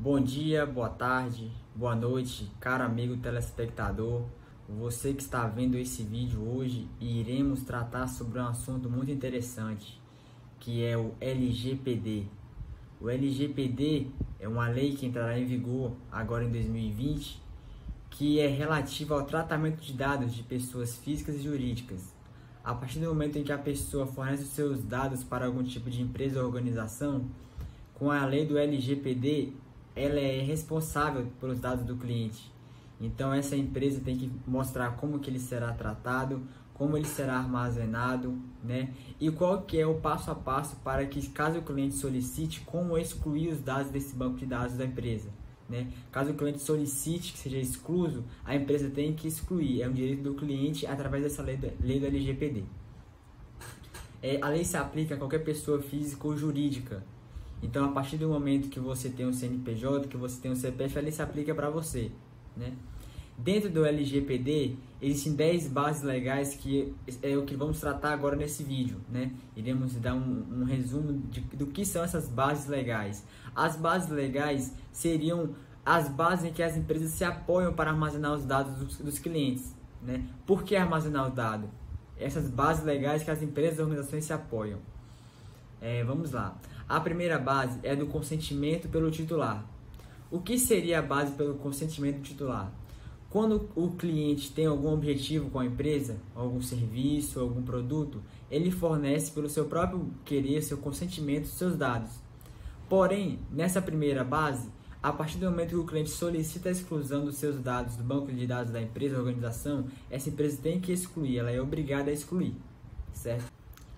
Bom dia, boa tarde, boa noite, caro amigo telespectador. Você que está vendo esse vídeo hoje, iremos tratar sobre um assunto muito interessante, que é o LGPD. O LGPD é uma lei que entrará em vigor agora em 2020, que é relativa ao tratamento de dados de pessoas físicas e jurídicas. A partir do momento em que a pessoa fornece os seus dados para algum tipo de empresa ou organização, com a lei do LGPD, ela é responsável pelos dados do cliente. Então essa empresa tem que mostrar como que ele será tratado, como ele será armazenado, né? E qual que é o passo a passo para que, caso o cliente solicite, como excluir os dados desse banco de dados da empresa, né? Caso o cliente solicite que seja excluso, a empresa tem que excluir. É um direito do cliente através dessa lei do LGPD. A lei se aplica a qualquer pessoa física ou jurídica. Então, a partir do momento que você tem um CNPJ, que você tem um CPF, a lei se aplica para você, né? Dentro do LGPD, existem 10 bases legais que é o que vamos tratar agora nesse vídeo, né? Iremos dar um resumo do que são essas bases legais. As bases legais seriam as bases em que as empresas se apoiam para armazenar os dados dos clientes, né? Por que armazenar os dados? Essas bases legais que as empresas e organizações se apoiam. Vamos lá. A primeira base é do consentimento pelo titular. O que seria a base pelo consentimento do titular? Quando o cliente tem algum objetivo com a empresa, algum serviço, algum produto, ele fornece pelo seu próprio querer, seu consentimento, seus dados. Porém, nessa primeira base, a partir do momento que o cliente solicita a exclusão dos seus dados do banco de dados da empresa ou organização, essa empresa tem que excluir, ela é obrigada a excluir, certo?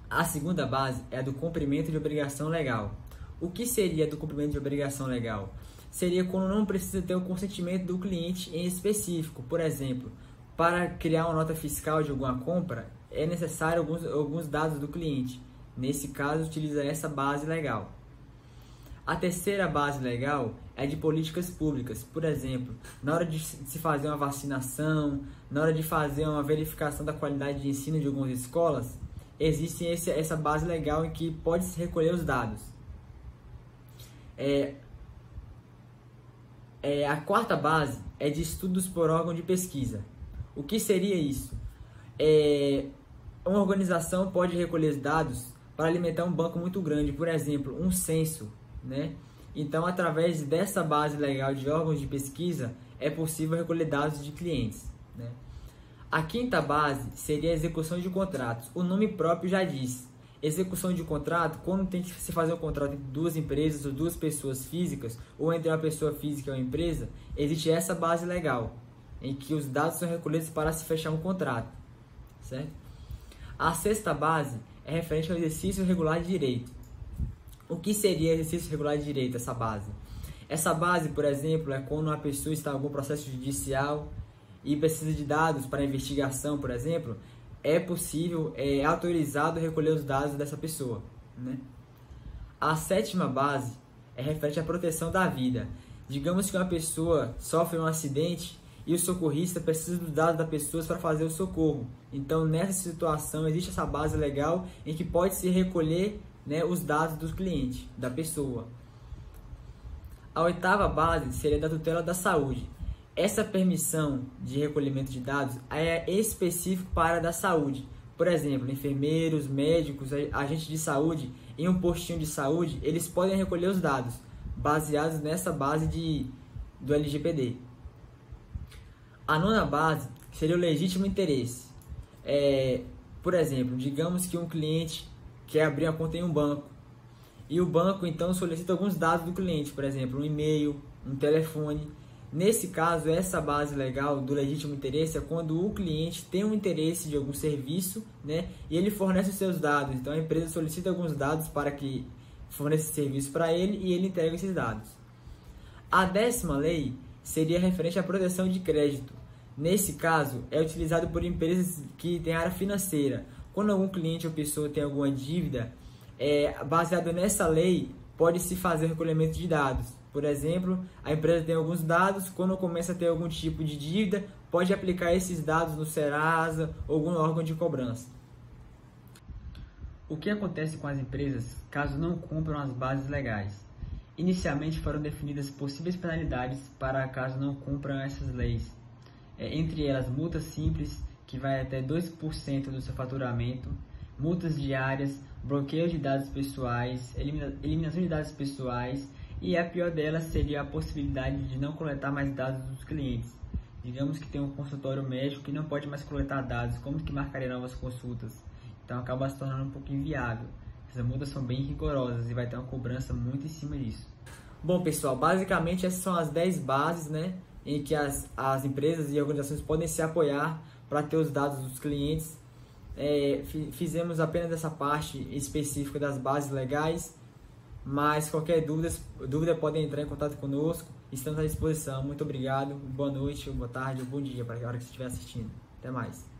A segunda base é a do cumprimento de obrigação legal. O que seria do cumprimento de obrigação legal? Seria quando não precisa ter o consentimento do cliente em específico. Por exemplo, para criar uma nota fiscal de alguma compra, é necessário alguns dados do cliente. Nesse caso, utiliza essa base legal. A terceira base legal é de políticas públicas. Por exemplo, na hora de se fazer uma vacinação, na hora de fazer uma verificação da qualidade de ensino de algumas escolas, existe essa base legal em que pode-se recolher os dados. A quarta base é de estudos por órgão de pesquisa. O que seria isso? Uma organização pode recolher dados para alimentar um banco muito grande, por exemplo, um censo, né? Então, através dessa base legal de órgãos de pesquisa, é possível recolher dados de clientes, né? A quinta base seria a execução de contratos. O nome próprio já diz. Execução de contrato, quando tem que se fazer um contrato entre duas empresas ou duas pessoas físicas, ou entre uma pessoa física e uma empresa, existe essa base legal, em que os dados são recolhidos para se fechar um contrato, certo? A sexta base é referente ao exercício regular de direito. O que seria exercício regular de direito, essa base? Essa base, por exemplo, é quando uma pessoa está em algum processo judicial e precisa de dados para investigação, por exemplo, é possível, é autorizado recolher os dados dessa pessoa, né? A sétima base é referente à proteção da vida. Digamos que uma pessoa sofre um acidente e o socorrista precisa dos dados da pessoa para fazer o socorro. Então, nessa situação, existe essa base legal em que pode-se recolher, né, os dados do cliente, da pessoa. A oitava base seria da tutela da saúde. Essa permissão de recolhimento de dados é específico para a área da saúde. Por exemplo, enfermeiros, médicos, agentes de saúde, em um postinho de saúde, eles podem recolher os dados baseados nessa base do LGPD. A nona base seria o legítimo interesse. Por exemplo, digamos que um cliente quer abrir uma conta em um banco e o banco então solicita alguns dados do cliente, por exemplo, um e-mail, um telefone. Nesse caso, essa base legal do legítimo interesse é quando o cliente tem um interesse de algum serviço, né, e ele fornece os seus dados. Então, a empresa solicita alguns dados para que forneça esse serviço para ele e ele entrega esses dados. A 10ª lei seria referente à proteção de crédito. Nesse caso, é utilizado por empresas que têm área financeira. Quando algum cliente ou pessoa tem alguma dívida, baseado nessa lei, pode-se fazer recolhimento de dados. Por exemplo, a empresa tem alguns dados, quando começa a ter algum tipo de dívida, pode aplicar esses dados no Serasa ou algum órgão de cobrança. O que acontece com as empresas caso não cumpram as bases legais? Inicialmente foram definidas possíveis penalidades para caso não cumpram essas leis, entre elas multas simples, que vai até 2% do seu faturamento, multas diárias, bloqueio de dados pessoais, eliminação de dados pessoais, e a pior delas seria a possibilidade de não coletar mais dados dos clientes. Digamos que tem um consultório médico que não pode mais coletar dados, como que marcaria novas consultas? Então acaba se tornando um pouco inviável. Essas multas são bem rigorosas e vai ter uma cobrança muito em cima disso. Bom, pessoal, basicamente essas são as 10 bases, né, em que as empresas e organizações podem se apoiar para ter os dados dos clientes. Fizemos apenas essa parte específica das bases legais, mas qualquer dúvida podem entrar em contato conosco, estamos à disposição. Muito obrigado, boa noite, boa tarde ou bom dia para a hora que você estiver assistindo. Até mais.